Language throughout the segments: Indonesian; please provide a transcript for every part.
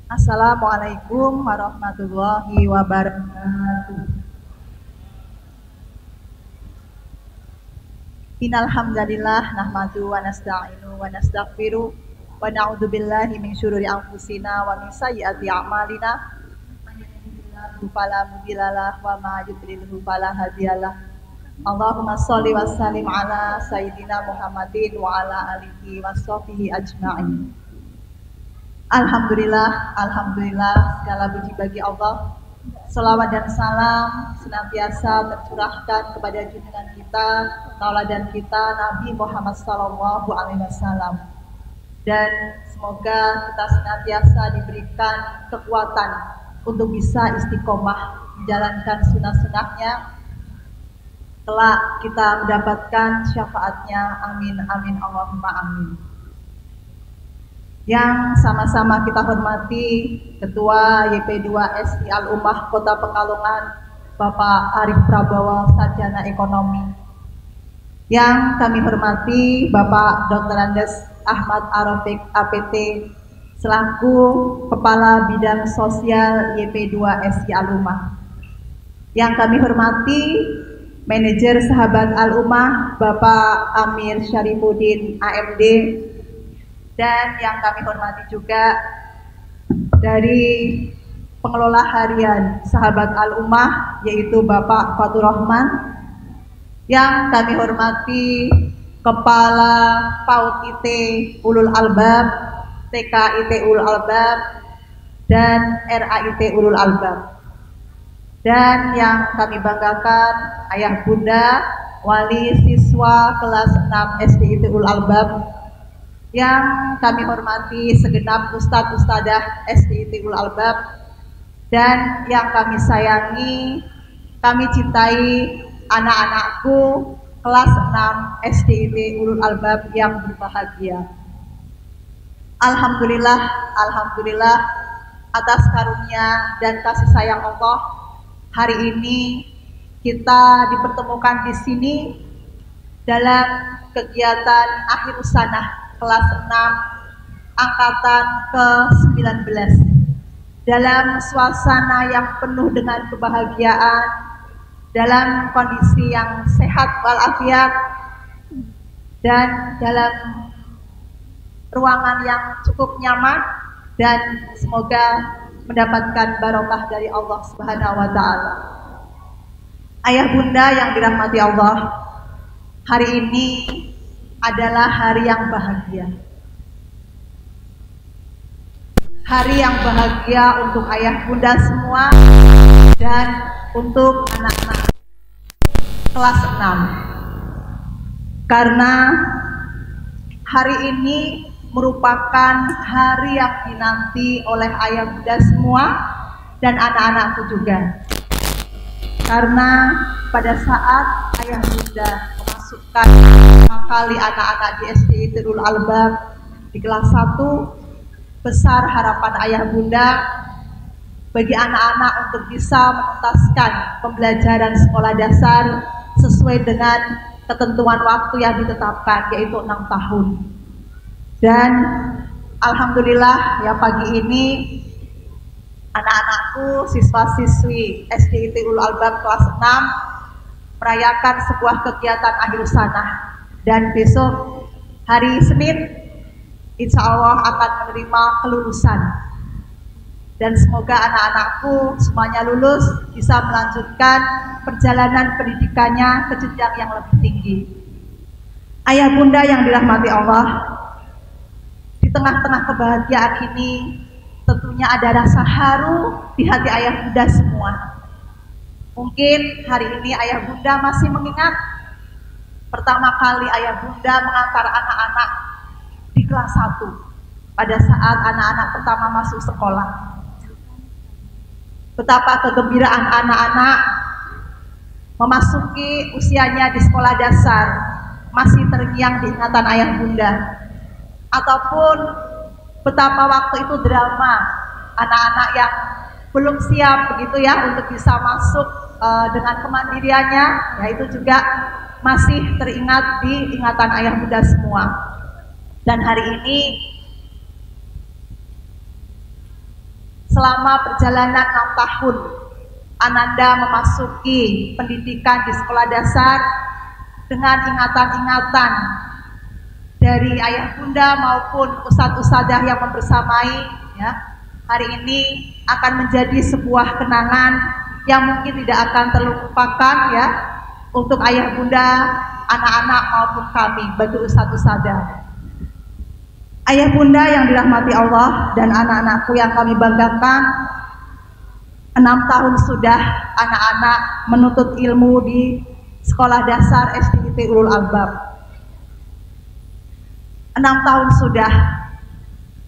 Assalamualaikum warahmatullahi wabarakatuh. Innal hamdalillah nahmadu wa nasta'inu wa nastaghfiru wa na'udzu billahi min syururi anfusina wa min sayyiati a'malina. Man yahdihillahu fala mudhillalah wa ma yudlilhu fala hadiyalah. Allahumma shalli wa sallim ala sayyidina Muhammadin wa ala alihi washabbihi ajma'in. Alhamdulillah, alhamdulillah, segala puji bagi Allah. Selawat dan salam senantiasa tercurahkan kepada junjungan kita, tauladan kita, Nabi Muhammad Sallallahu Alaihi Wasallam. Dan semoga kita senantiasa diberikan kekuatan untuk bisa istiqomah menjalankan sunnah-sunnahnya. Kelak kita mendapatkan syafaatnya. Amin, amin, Allahumma amin. Yang sama-sama kita hormati Ketua YP2SI Al-Ummah Kota Pekalongan, Bapak Arif Prabowo, Sarjana Ekonomi. Yang kami hormati Bapak Dr. Andes Ahmad Arofik APT, selaku Kepala Bidang Sosial YP2SI Al-Ummah. Yang kami hormati Manajer Sahabat Al-Ummah, Bapak Amir Syarifuddin AMD. Dan yang kami hormati juga dari pengelola harian Sahabat Al-Ummah, yaitu Bapak Fatur Rahman. Yang kami hormati Kepala PAUD IT Ulul Albab, TK IT Ulul Albab, dan RAIT Ulul Albab. Dan yang kami banggakan ayah bunda wali siswa kelas 6 SD IT Ulul Albab. Yang kami hormati segenap Ustadz Ustadzah SDIT Ulul Albab, dan yang kami sayangi, kami cintai anak-anakku kelas 6 SDIT Ulul Albab yang berbahagia. Alhamdulillah, alhamdulillah atas karunia dan kasih sayang Allah, hari ini kita dipertemukan di sini dalam kegiatan akhir sanah kelas 6 angkatan ke-19 dalam suasana yang penuh dengan kebahagiaan, dalam kondisi yang sehat walafiat, dan dalam ruangan yang cukup nyaman, dan semoga mendapatkan barokah dari Allah Subhanahu wa taala. Ayah bunda yang dirahmati Allah, hari ini adalah hari yang bahagia. Hari yang bahagia untuk ayah bunda semua dan untuk anak-anak kelas 6. Karena hari ini merupakan hari yang dinanti oleh ayah bunda semua dan anak-anakku juga. Karena pada saat ayah bunda memasukkan kali anak-anak di SD Ulul Albab di kelas 1, besar harapan ayah bunda bagi anak-anak untuk bisa menuntaskan pembelajaran sekolah dasar sesuai dengan ketentuan waktu yang ditetapkan, yaitu 6 tahun. Dan alhamdulillah ya, pagi ini anak-anakku siswa-siswi SD Ulul Albab kelas 6 merayakan sebuah kegiatan akhir sanah. Dan besok hari Senin insya Allah akan menerima kelulusan, dan semoga anak-anakku semuanya lulus, bisa melanjutkan perjalanan pendidikannya ke jenjang yang lebih tinggi. Ayah bunda yang dirahmati Allah, di tengah-tengah kebahagiaan ini tentunya ada rasa haru di hati ayah bunda semua. Mungkin hari ini ayah bunda masih mengingat pertama kali ayah bunda mengantar anak-anak di kelas 1 pada saat anak-anak pertama masuk sekolah. Betapa kegembiraan anak-anak memasuki usianya di sekolah dasar masih terngiang di ingatan ayah bunda. Ataupun betapa waktu itu drama anak-anak yang belum siap begitu ya untuk bisa masuk dengan kemandiriannya, ya itu juga masih teringat di ingatan ayah bunda semua. Dan hari ini selama perjalanan 6 tahun Ananda memasuki pendidikan di sekolah dasar dengan ingatan-ingatan dari ayah bunda maupun ustadz-ustadzah yang membersamai, ya, hari ini akan menjadi sebuah kenangan yang mungkin tidak akan terlupakan, ya, untuk ayah bunda, anak-anak maupun kami bagi ustadz-ustadzah. Ayah bunda yang dirahmati Allah dan anak-anakku yang kami banggakan, 6 tahun sudah anak-anak menuntut ilmu di sekolah dasar SDIT Ulul Albab. 6 tahun sudah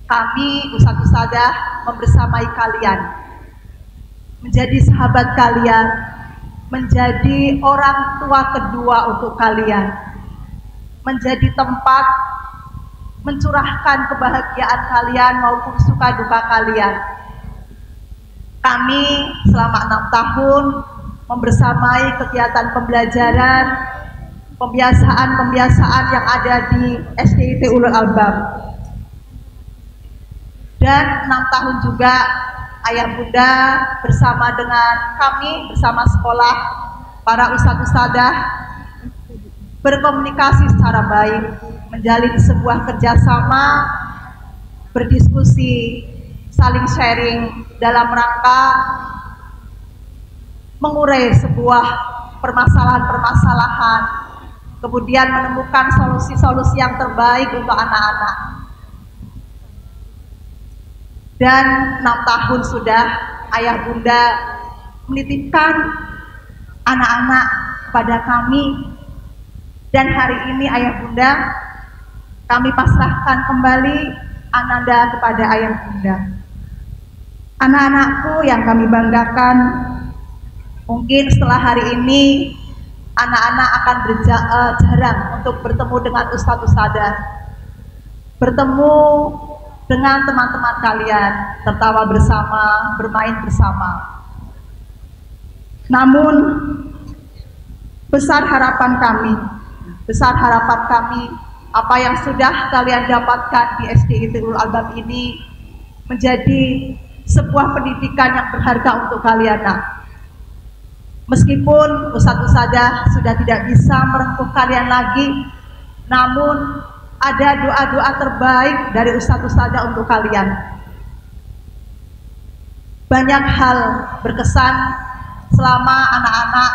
kami ustadz-ustadzah membersamai kalian, menjadi sahabat kalian, menjadi orang tua kedua untuk kalian, menjadi tempat mencurahkan kebahagiaan kalian maupun suka duka kalian. Kami selama 6 tahun membersamai kegiatan pembelajaran, pembiasaan yang ada di SDIT Ulul Albab. Dan 6 tahun juga ayah bunda bersama dengan kami, bersama sekolah, para ustadz-ustadzah berkomunikasi secara baik, menjalin sebuah kerjasama, berdiskusi, saling sharing dalam rangka mengurai sebuah permasalahan-permasalahan, kemudian menemukan solusi-solusi yang terbaik untuk anak-anak. Dan 6 tahun sudah ayah bunda menitipkan anak-anak kepada kami, dan hari ini ayah bunda kami pasrahkan kembali Ananda kepada ayah bunda. Anak-anakku yang kami banggakan, mungkin setelah hari ini anak-anak akan jarang untuk bertemu dengan ustadz-ustadzah, bertemu dengan teman-teman kalian, tertawa bersama, bermain bersama. Namun besar harapan kami apa yang sudah kalian dapatkan di SDIT Ulul Albab ini menjadi sebuah pendidikan yang berharga untuk kalian, nak. Meskipun ustadz-ustadzah sudah tidak bisa merengkuh kalian lagi, namun ada doa-doa terbaik dari ustadz-ustadzah untuk kalian. Banyak hal berkesan selama anak-anak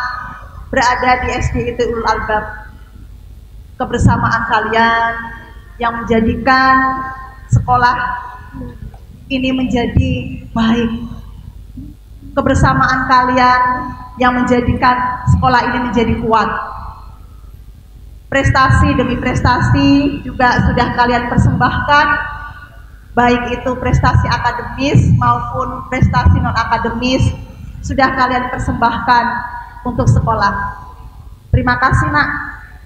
berada di SDIT Ulul Albab. Kebersamaan kalian yang menjadikan sekolah ini menjadi baik. Kebersamaan kalian yang menjadikan sekolah ini menjadi kuat. Prestasi demi prestasi juga sudah kalian persembahkan, baik itu prestasi akademis maupun prestasi non-akademis sudah kalian persembahkan untuk sekolah. Terima kasih, nak,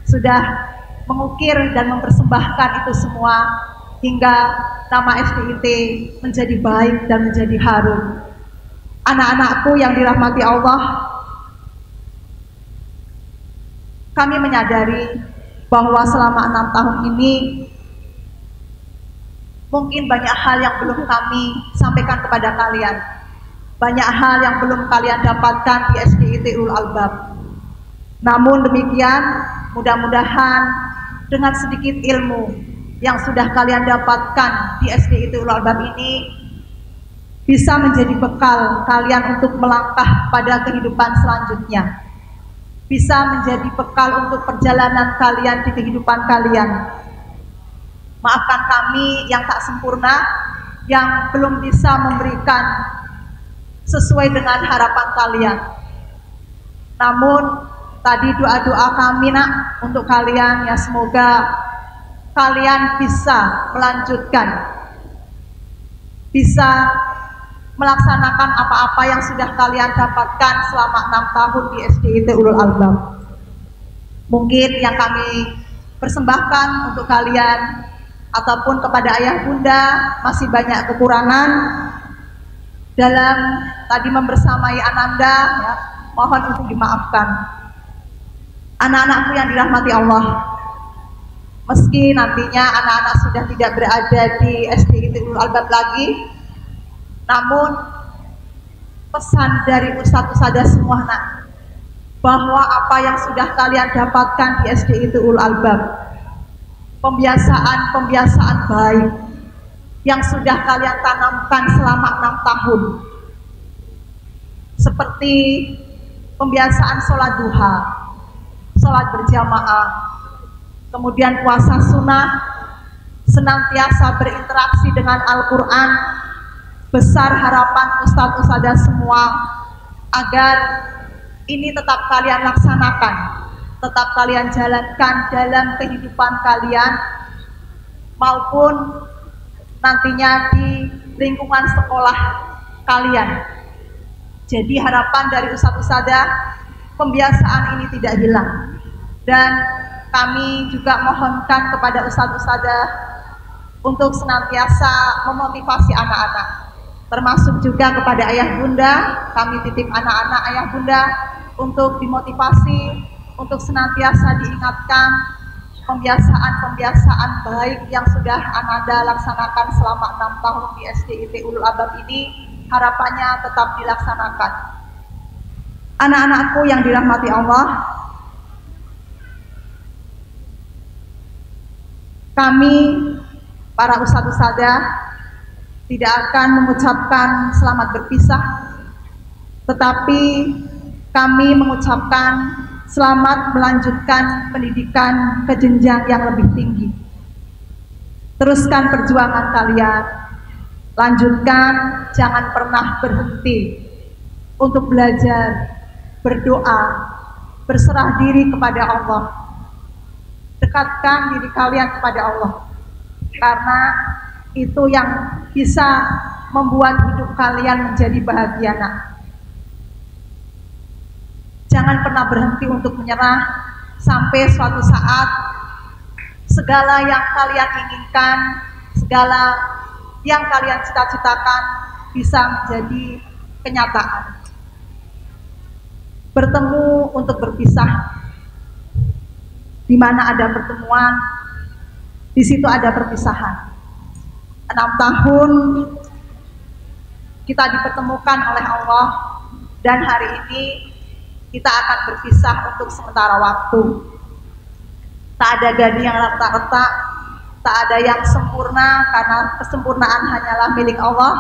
sudah mengukir dan mempersembahkan itu semua hingga nama SDIT menjadi baik dan menjadi harum. Anak-anakku yang dirahmati Allah, kami menyadari bahwa selama 6 tahun ini mungkin banyak hal yang belum kami sampaikan kepada kalian, banyak hal yang belum kalian dapatkan di SDIT Ulul Albab. Namun demikian, mudah-mudahan dengan sedikit ilmu yang sudah kalian dapatkan di SDIT Ulul Albab ini bisa menjadi bekal kalian untuk melangkah pada kehidupan selanjutnya, bisa menjadi bekal untuk perjalanan kalian di kehidupan kalian. Maafkan kami yang tak sempurna, yang belum bisa memberikan sesuai dengan harapan kalian. Namun tadi doa-doa kami, nak, untuk kalian, ya, semoga kalian bisa melanjutkan, bisa melaksanakan apa-apa yang sudah kalian dapatkan selama 6 tahun di SDIT Ulul Albab. Mungkin yang kami persembahkan untuk kalian ataupun kepada ayah bunda masih banyak kekurangan dalam tadi membersamai Ananda, ya, mohon untuk dimaafkan. Anak-anakku yang dirahmati Allah, meski nantinya anak-anak sudah tidak berada di SDIT Ulul Albab lagi, namun pesan dari ustadz-ustadzah semua nak, bahwa apa yang sudah kalian dapatkan di SDIT Ulul Albab, pembiasaan baik yang sudah kalian tanamkan selama 6 tahun, seperti pembiasaan sholat duha, sholat berjamaah, kemudian puasa sunnah, senantiasa berinteraksi dengan Al-Quran. Besar harapan ustadz-ustadzah semua agar ini tetap kalian laksanakan, tetap kalian jalankan dalam kehidupan kalian maupun nantinya di lingkungan sekolah kalian. Jadi harapan dari ustadz-ustadzah, pembiasaan ini tidak hilang, dan kami juga mohonkan kepada ustadz-ustadzah untuk senantiasa memotivasi anak-anak, termasuk juga kepada ayah bunda. Kami titip anak-anak ayah bunda untuk dimotivasi, untuk senantiasa diingatkan pembiasaan baik yang sudah Ananda laksanakan selama 6 tahun di SDIT Ulul Albab ini, harapannya tetap dilaksanakan. Anak-anakku yang dirahmati Allah, kami para ustadz-ustadzah tidak akan mengucapkan selamat berpisah, tetapi kami mengucapkan selamat melanjutkan pendidikan ke jenjang yang lebih tinggi. Teruskan perjuangan kalian, lanjutkan, jangan pernah berhenti untuk belajar, berdoa, berserah diri kepada Allah. Dekatkan diri kalian kepada Allah, karena itu yang bisa membuat hidup kalian menjadi bahagia nak. Jangan pernah berhenti untuk menyerah sampai suatu saat segala yang kalian inginkan, segala yang kalian cita-citakan bisa menjadi kenyataan. Bertemu untuk berpisah. Di mana ada pertemuan, di situ ada perpisahan. 6 tahun kita dipertemukan oleh Allah, dan hari ini kita akan berpisah untuk sementara waktu. Tak ada gading yang retak-retak, tak ada yang sempurna, karena kesempurnaan hanyalah milik Allah.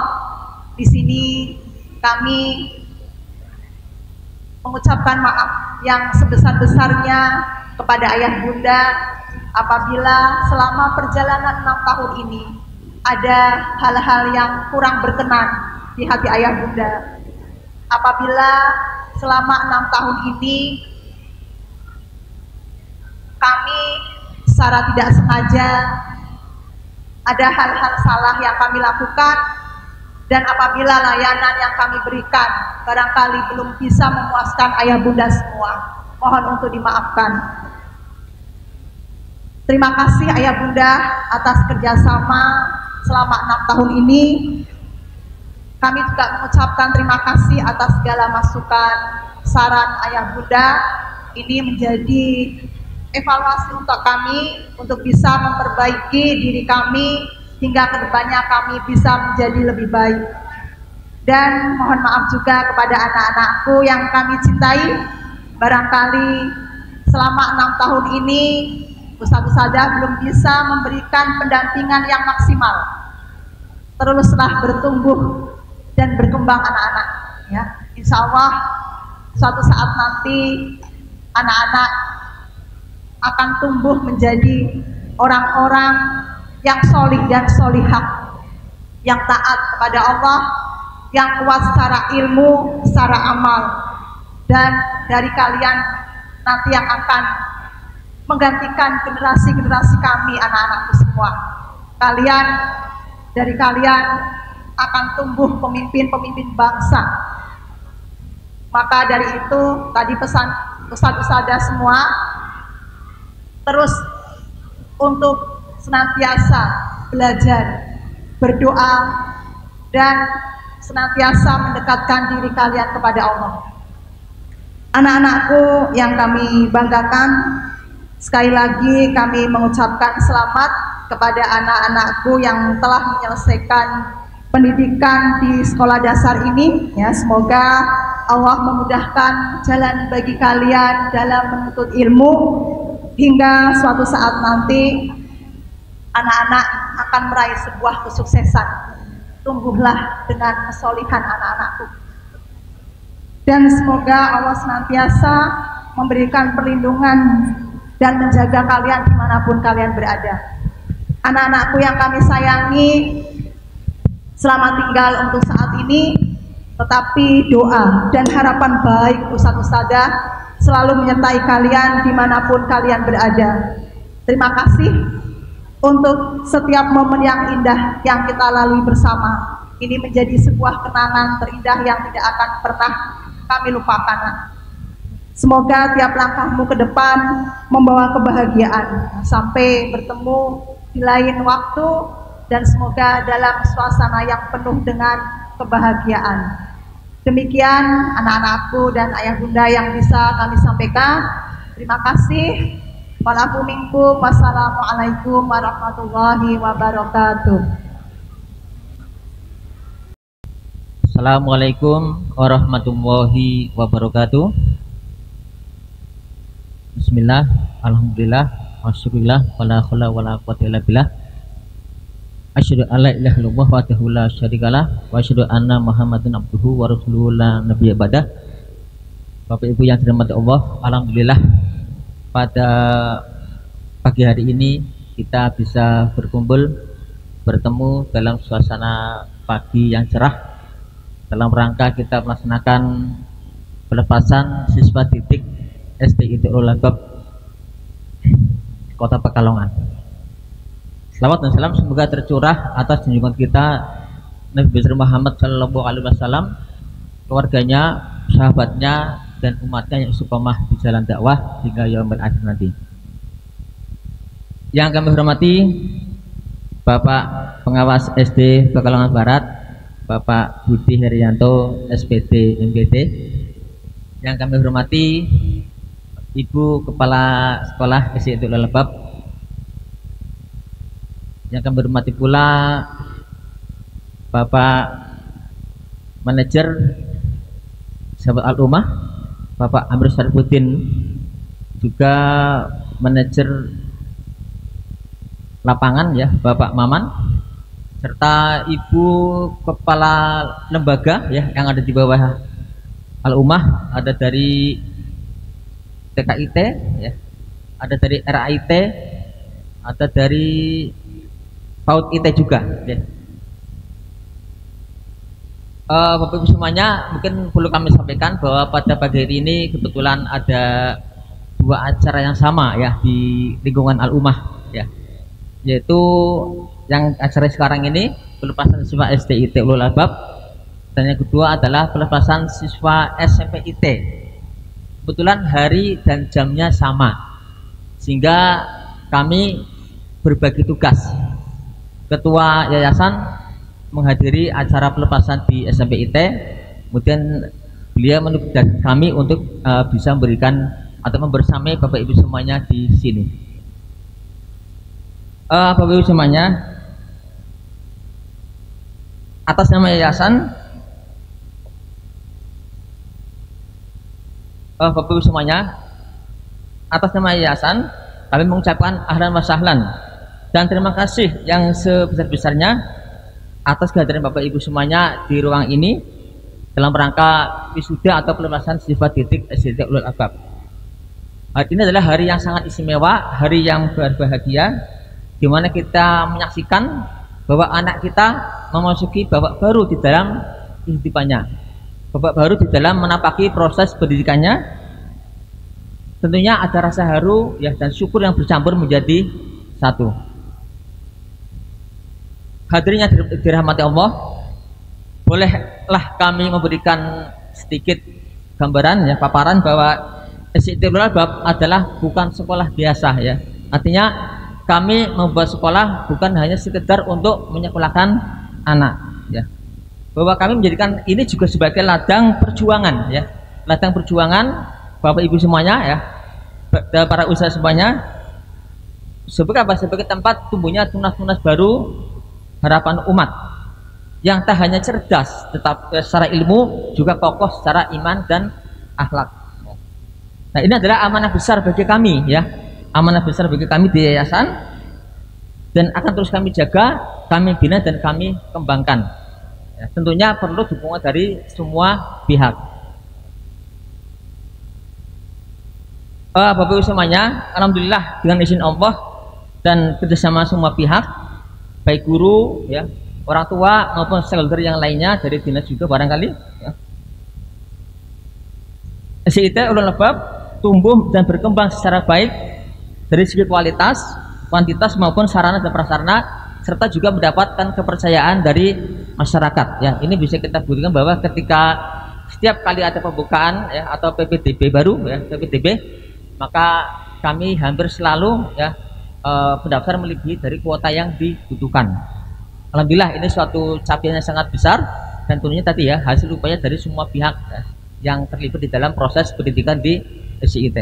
Di sini kami mengucapkan maaf yang sebesar-besarnya kepada ayah bunda apabila selama perjalanan 6 tahun ini ada hal-hal yang kurang berkenan di hati ayah bunda. Apabila selama 6 tahun ini kami secara tidak sengaja ada hal-hal salah yang kami lakukan, dan apabila layanan yang kami berikan barangkali belum bisa memuaskan ayah bunda semua, mohon untuk dimaafkan. Terima kasih ayah bunda atas kerjasama selama 6 tahun ini. Kami juga mengucapkan terima kasih atas segala masukan, saran ayah bunda. Ini menjadi evaluasi untuk kami, untuk bisa memperbaiki diri kami, hingga kedepannya kami bisa menjadi lebih baik. Dan mohon maaf juga kepada anak-anakku yang kami cintai. Barangkali selama 6 tahun ini ustadz-ustadzah belum bisa memberikan pendampingan yang maksimal. Teruslah bertumbuh dan berkembang anak-anak, ya. Insya Allah suatu saat nanti anak-anak akan tumbuh menjadi orang-orang yang solih dan solihah, yang taat kepada Allah, yang kuat secara ilmu, secara amal. Dan dari kalian nanti yang akan menggantikan generasi-generasi kami, anak-anakku semua. Dari kalian akan tumbuh pemimpin-pemimpin bangsa. Maka dari itu tadi pesan ustadz-ustadzah semua, terus untuk senantiasa belajar, berdoa, dan senantiasa mendekatkan diri kalian kepada Allah. Anak-anakku yang kami banggakan, sekali lagi kami mengucapkan selamat kepada anak-anakku yang telah menyelesaikan pendidikan di sekolah dasar ini ya. Semoga Allah memudahkan jalan bagi kalian dalam menuntut ilmu hingga suatu saat nanti anak-anak akan meraih sebuah kesuksesan. Tumbuhlah dengan kesolihan anak-anakku, dan semoga Allah senantiasa memberikan perlindungan dan menjaga kalian dimanapun kalian berada. Anak-anakku yang kami sayangi, selamat tinggal untuk saat ini, tetapi doa dan harapan baik Ustadz-Ustadzah selalu menyertai kalian dimanapun kalian berada. Terima kasih untuk setiap momen yang indah yang kita lalui bersama. Ini menjadi sebuah kenangan terindah yang tidak akan pernah kami lupakan. Semoga tiap langkahmu ke depan membawa kebahagiaan sampai bertemu di lain waktu, dan semoga dalam suasana yang penuh dengan kebahagiaan. Demikian anak-anakku dan ayah bunda yang bisa kami sampaikan. Terima kasih. Wassalamualaikum warahmatullahi wabarakatuh. Assalamualaikum warahmatullahi wabarakatuh. Bismillah, alhamdulillah, wasyukurillah, wala haula wala quwwata illa billah. Asyhadu an la ilaha illallah wahdahu la syarikalah wa asyhadu anna Muhammadan abduhu wa rasuluhu la nabiyya ba'dah. Bapak Ibu yang dirahmati Allah, alhamdulillah pada pagi hari ini kita bisa berkumpul bertemu dalam suasana pagi yang cerah dalam rangka kita melaksanakan pelepasan siswa didik SD Ulul Albab Kota Pekalongan. Selawat dan salam semoga tercurah atas junjungan kita Nabi besar Muhammad Shallallahu Alaihi Wasallam, keluarganya, sahabatnya, dan umatnya yang istiqomah di jalan dakwah hingga yaumil akhir nanti. Yang kami hormati Bapak Pengawas SD Pekalongan Barat, Bapak Budi Herianto SPD MPD. Yang kami hormati Ibu Kepala Sekolah SD Ulul Albab. Yang kami hormati pula Bapak Manajer Sahabat Al-Ummah, Bapak Amir Syarifuddin, juga manajer lapangan ya Bapak Maman, serta Ibu Kepala Lembaga ya yang ada di bawah Al-Ummah, ada dari TKIT ya, ada dari RAIT, ada dari PAUD IT juga ya. Bapak Ibu semuanya, mungkin perlu kami sampaikan bahwa pada pagi hari ini kebetulan ada dua acara yang sama ya di lingkungan Al-Ummah ya, yaitu yang acara sekarang ini pelepasan siswa SD IT Ulul Albab, dan yang kedua adalah pelepasan siswa SMP IT. Kebetulan hari dan jamnya sama, sehingga kami berbagi tugas. Ketua yayasan menghadiri acara pelepasan di SMP IT, kemudian beliau menugaskan kami untuk bisa memberikan atau membersamai Bapak Ibu semuanya di sini. Bapak Ibu semuanya, atas nama yayasan, Bapak Ibu semuanya, atas nama yayasan kami mengucapkan ahlan wa sahlan dan terima kasih yang sebesar-besarnya atas kehadiran Bapak Ibu semuanya di ruang ini dalam rangka wisuda atau pelepasan siswa didik SD Ulul Albab. Hari ini adalah hari yang sangat istimewa, hari yang berbahagia, di mana kita menyaksikan bahwa anak kita memasuki babak baru di dalam kehidupannya, babak baru di dalam menapaki proses pendidikannya. Tentunya ada rasa haru ya dan syukur yang bercampur menjadi satu. Hadirin yang dirahmati Allah, bolehlah kami memberikan sedikit gambaran ya, paparan bahwa SD Ulul Albab adalah bukan sekolah biasa ya. Artinya kami membuat sekolah bukan hanya sekedar untuk menyekolahkan anak ya, bahwa kami menjadikan ini juga sebagai ladang perjuangan ya, ladang perjuangan Bapak Ibu semuanya ya, dan para usaha semuanya, sebagai tempat tumbuhnya tunas-tunas baru harapan umat yang tak hanya cerdas tetap secara ilmu, juga kokoh secara iman dan akhlak. Nah, ini adalah amanah besar bagi kami ya, amanah besar bagi kami di yayasan, dan akan terus kami jaga, kami bina dan kami kembangkan. Ya, tentunya perlu dukungan dari semua pihak. Bapak Ibu semuanya, alhamdulillah dengan izin Allah dan kerjasama semua pihak, baik guru, ya, orang tua maupun stakeholder yang lainnya dari dinas juga barangkali. Ya. SIT Ulul Albab tumbuh dan berkembang secara baik dari segi kualitas, kuantitas maupun sarana dan prasarana, serta juga mendapatkan kepercayaan dari masyarakat. Ya, ini bisa kita buktikan bahwa ketika setiap kali ada pembukaan ya, atau PPDB baru, ya, PPDB, maka kami hampir selalu ya pendaftar melebihi dari kuota yang dibutuhkan. Alhamdulillah ini suatu capaian yang sangat besar, dan tentunya tadi ya hasil upaya dari semua pihak ya, yang terlibat di dalam proses pendidikan di SIT.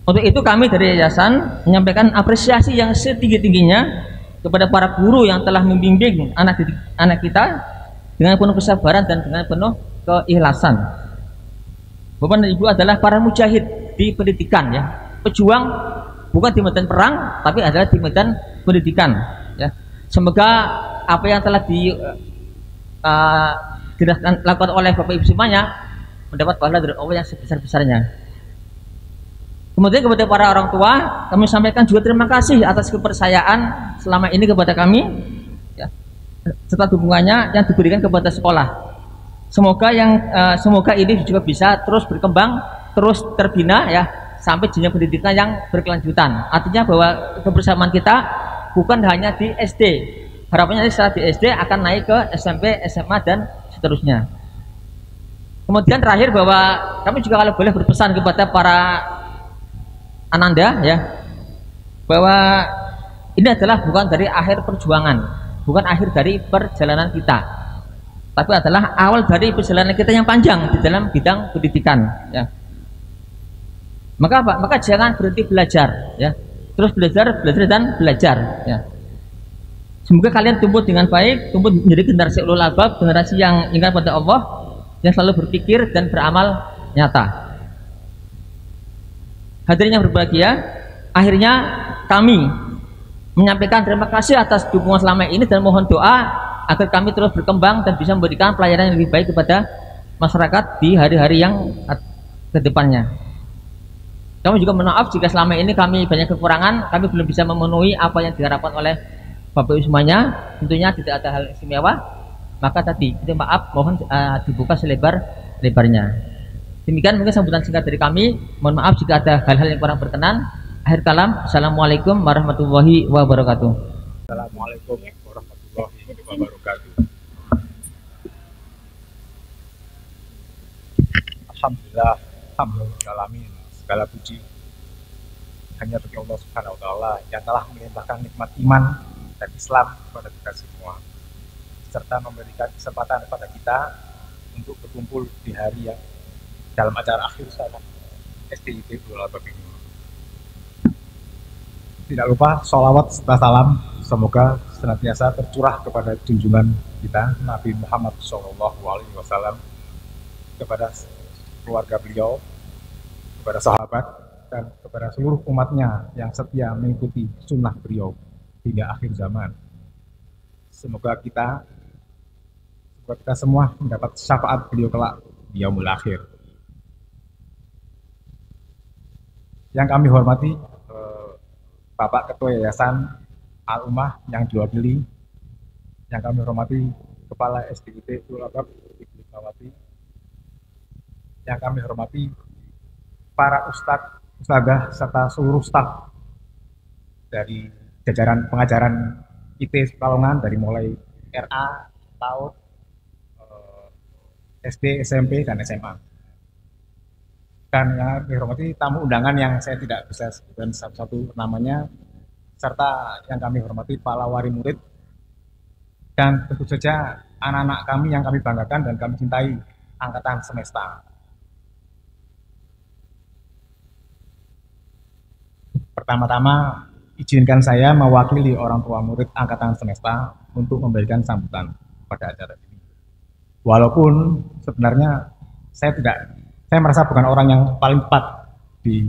Untuk itu kami dari yayasan menyampaikan apresiasi yang setinggi-tingginya kepada para guru yang telah membimbing anak kita dengan penuh kesabaran dan dengan penuh keikhlasan. Bapak dan Ibu adalah para mujahid di pendidikan ya, pejuang bukan di medan perang tapi adalah di medan pendidikan ya. Semoga apa yang telah dilakukan oleh Bapak Ibu semuanya mendapat pahala dari Allah yang sebesar-besarnya. Kemudian kepada para orang tua kami sampaikan juga terima kasih atas kepercayaan selama ini kepada kami ya, serta dukungannya yang diberikan kepada sekolah. Semoga ini juga bisa terus berkembang, terus terbina ya sampai jenjang pendidikan yang berkelanjutan. Artinya bahwa kebersamaan kita bukan hanya di SD. Harapannya setelah di SD akan naik ke SMP, SMA dan seterusnya. Kemudian terakhir bahwa kami juga kalau boleh berpesan kepada para ananda ya, bahwa ini adalah bukan dari akhir perjuangan, bukan akhir dari perjalanan kita, tapi adalah awal dari perjalanan kita yang panjang di dalam bidang pendidikan ya. Maka jangan berhenti belajar ya, terus belajar dan belajar ya. Semoga kalian tumbuh dengan baik, tumbuh menjadi generasi ulul albab, generasi yang ingat pada Allah, yang selalu berpikir dan beramal nyata. Hadirin yang berbahagia, akhirnya kami menyampaikan terima kasih atas dukungan selama ini dan mohon doa agar kami terus berkembang dan bisa memberikan pelayanan yang lebih baik kepada masyarakat di hari-hari yang ke depannya. Kami juga mohon maaf jika selama ini kami banyak kekurangan, kami belum bisa memenuhi apa yang diharapkan oleh Bapak Ibu semuanya. Tentunya tidak ada hal istimewa, maka tadi itu maaf mohon dibuka selebar-lebarnya. Demikian mungkin sambutan singkat dari kami. Mohon maaf jika ada hal-hal yang kurang berkenan. Akhir kalam, assalamualaikum warahmatullahi wabarakatuh. Assalamualaikum warahmatullahi wabarakatuh. Alhamdulillah, alhamdulillah, segala puji hanya bagi Allah Subhanahu wa Ta'ala yang telah melimpahkan nikmat iman dan Islam kepada kita semua, serta memberikan kesempatan kepada kita untuk berkumpul di hari yang dalam acara akhir sana STIT Ulul Albab ini. Tidak lupa sholawat serta salam semoga senantiasa tercurah kepada junjungan kita Nabi Muhammad SAW, kepada keluarga beliau, kepada sahabat, dan kepada seluruh umatnya yang setia mengikuti sunnah beliau hingga akhir zaman. Semoga kita semua mendapat syafaat beliau kelak di yaumul akhir. Yang kami hormati Bapak Ketua Yayasan Al-Ummah yang diwakili, yang kami hormati Kepala SDIT Ulul Albab Ibu Mawati, yang kami hormati para ustadz, ustadzah, serta seluruh staf dari jajaran pengajaran IT Pekalongan dari mulai RA, PAUD, SD, SMP, dan SMA. Dan yang dihormati tamu undangan yang saya tidak bisa sebutkan satu-satu namanya, serta yang kami hormati para wali murid, dan tentu saja anak-anak kami yang kami banggakan dan kami cintai, angkatan semesta. Pertama-tama, izinkan saya mewakili orang tua murid angkatan semesta untuk memberikan sambutan. pada acara ini. Walaupun sebenarnya saya merasa bukan orang yang paling tepat di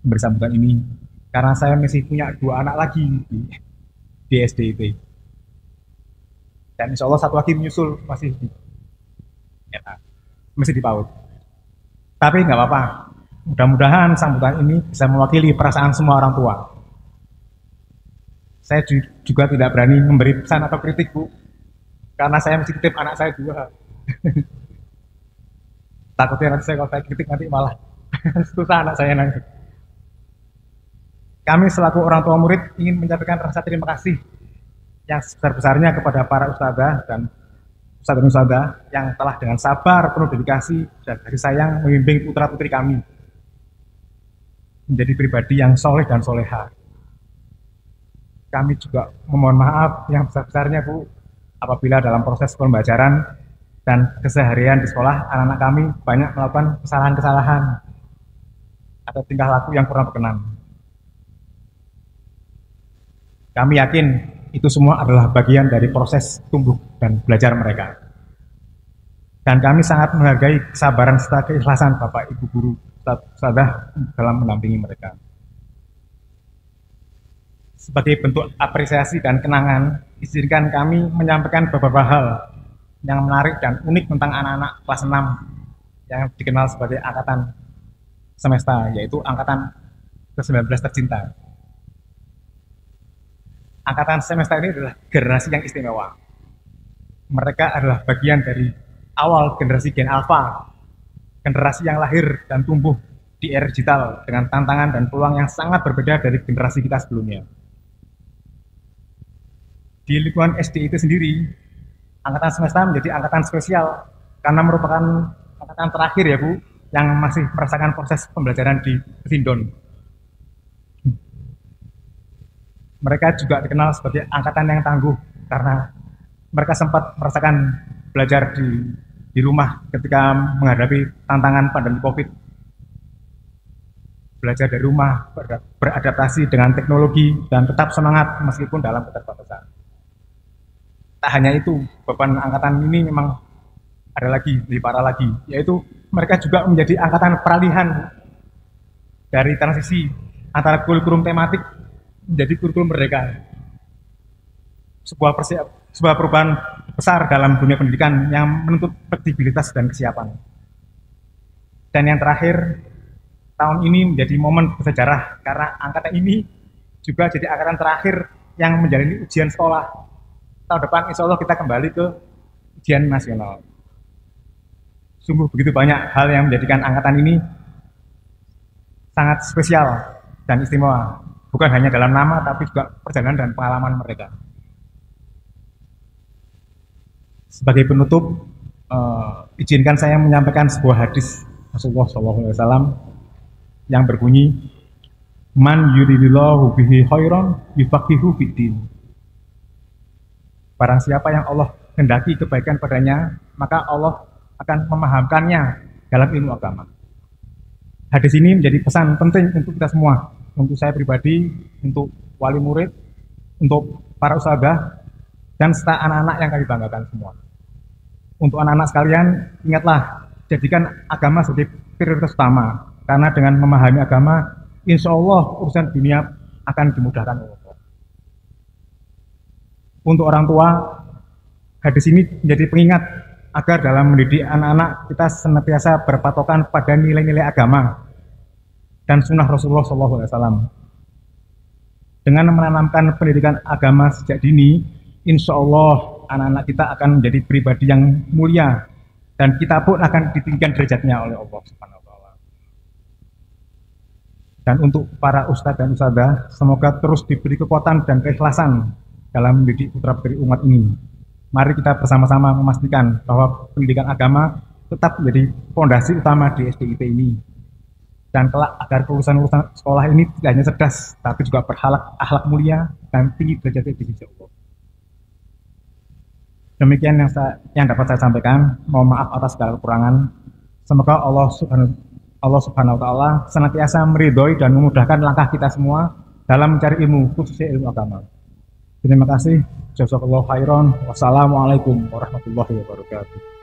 memberi sambutan ini, karena saya masih punya 2 anak lagi di SDIT. Dan insya Allah satu lagi menyusul masih di masih di PAUD. Tapi nggak apa-apa. Mudah-mudahan sambutan ini bisa mewakili perasaan semua orang tua. Saya juga tidak berani memberi pesan atau kritik, Bu, karena saya masih titip anak saya 2. Takutnya nanti kalau saya kritik nanti malah susah anak saya nanti. Kami selaku orang tua murid ingin menyampaikan rasa terima kasih yang sebesar-besarnya kepada para ustadzah dan ustadzah yang telah dengan sabar, penuh dedikasi, dan kasih sayang membimbing putra-putri kami menjadi pribadi yang soleh dan soleha. Kami juga memohon maaf yang besar-besarnya, Bu, apabila dalam proses pembelajaran dan keseharian di sekolah, anak-anak kami banyak melakukan kesalahan-kesalahan atau tingkah laku yang kurang berkenan. Kami yakin itu semua adalah bagian dari proses tumbuh dan belajar mereka. Dan kami sangat menghargai kesabaran serta keikhlasan Bapak Ibu Guru Ustadzah dalam mendampingi mereka. Sebagai bentuk apresiasi dan kenangan, izinkan kami menyampaikan beberapa hal yang menarik dan unik tentang anak-anak kelas 6 yang dikenal sebagai angkatan semesta, yaitu angkatan ke-19 tercinta. Angkatan semesta ini adalah generasi yang istimewa. Mereka adalah bagian dari awal generasi Gen Alpha, generasi yang lahir dan tumbuh di era digital dengan tantangan dan peluang yang sangat berbeda dari generasi kita sebelumnya. Di lingkungan SD itu sendiri, angkatan semesta menjadi angkatan spesial karena merupakan angkatan terakhir ya Bu, yang masih merasakan proses pembelajaran di Sindon. Mereka juga dikenal sebagai angkatan yang tangguh karena mereka sempat merasakan belajar di rumah ketika menghadapi tantangan pandemi COVID. Belajar dari rumah, beradaptasi dengan teknologi, dan tetap semangat meskipun dalam keterbatasan. Tak hanya itu, beban angkatan ini memang ada lagi, lebih parah lagi, yaitu mereka juga menjadi angkatan peralihan dari transisi antara kurikulum tematik menjadi kurikulum merdeka. Sebuah perubahan besar dalam dunia pendidikan yang menuntut fleksibilitas dan kesiapan. Dan yang terakhir, tahun ini menjadi momen bersejarah karena angkatan ini juga jadi angkatan terakhir yang menjalani ujian sekolah. Tahun depan insya Allah kita kembali ke ujian nasional. Sungguh begitu banyak hal yang menjadikan angkatan ini sangat spesial dan istimewa. Bukan hanya dalam nama, tapi juga perjalanan dan pengalaman mereka. Sebagai penutup, izinkan saya menyampaikan sebuah hadis Rasulullah SAW yang berbunyi, "Man yuridillahu bihi khairan yufaqihu fiddin." Barang siapa yang Allah hendaki kebaikan padanya, maka Allah akan memahamkannya dalam ilmu agama. Hadis ini menjadi pesan penting untuk kita semua, untuk saya pribadi, untuk wali murid, untuk para ustadzah, dan serta anak-anak yang kami banggakan semua. Untuk anak-anak sekalian, ingatlah, jadikan agama sebagai prioritas utama, karena dengan memahami agama, insya Allah urusan dunia akan dimudahkan oleh Allah. Untuk orang tua, hadis ini menjadi pengingat agar dalam mendidik anak-anak kita senantiasa berpatokan pada nilai-nilai agama dan sunnah Rasulullah SAW. Dengan menanamkan pendidikan agama sejak dini, insya Allah anak-anak kita akan menjadi pribadi yang mulia dan kita pun akan ditinggikan derajatnya oleh Allah Subhanahu wa Ta'ala. Dan untuk para ustadz dan ustadzah, semoga terus diberi kekuatan dan keikhlasan dalam mendidik putra-putri umat ini. Mari kita bersama-sama memastikan bahwa pendidikan agama tetap menjadi fondasi utama di SDIT ini. Dan kelak agar kelulusan sekolah ini tidak hanya cerdas, tapi juga berakhlak mulia dan tinggi derajatnya di sisi Allah. Demikian yang dapat saya sampaikan. Mohon maaf atas segala kekurangan. Semoga Allah Subhanahu wa Ta'ala senantiasa meridhoi dan memudahkan langkah kita semua dalam mencari ilmu, khususnya ilmu agama. Terima kasih. Jazakallahu khairan. Wassalamualaikum warahmatullahi wabarakatuh.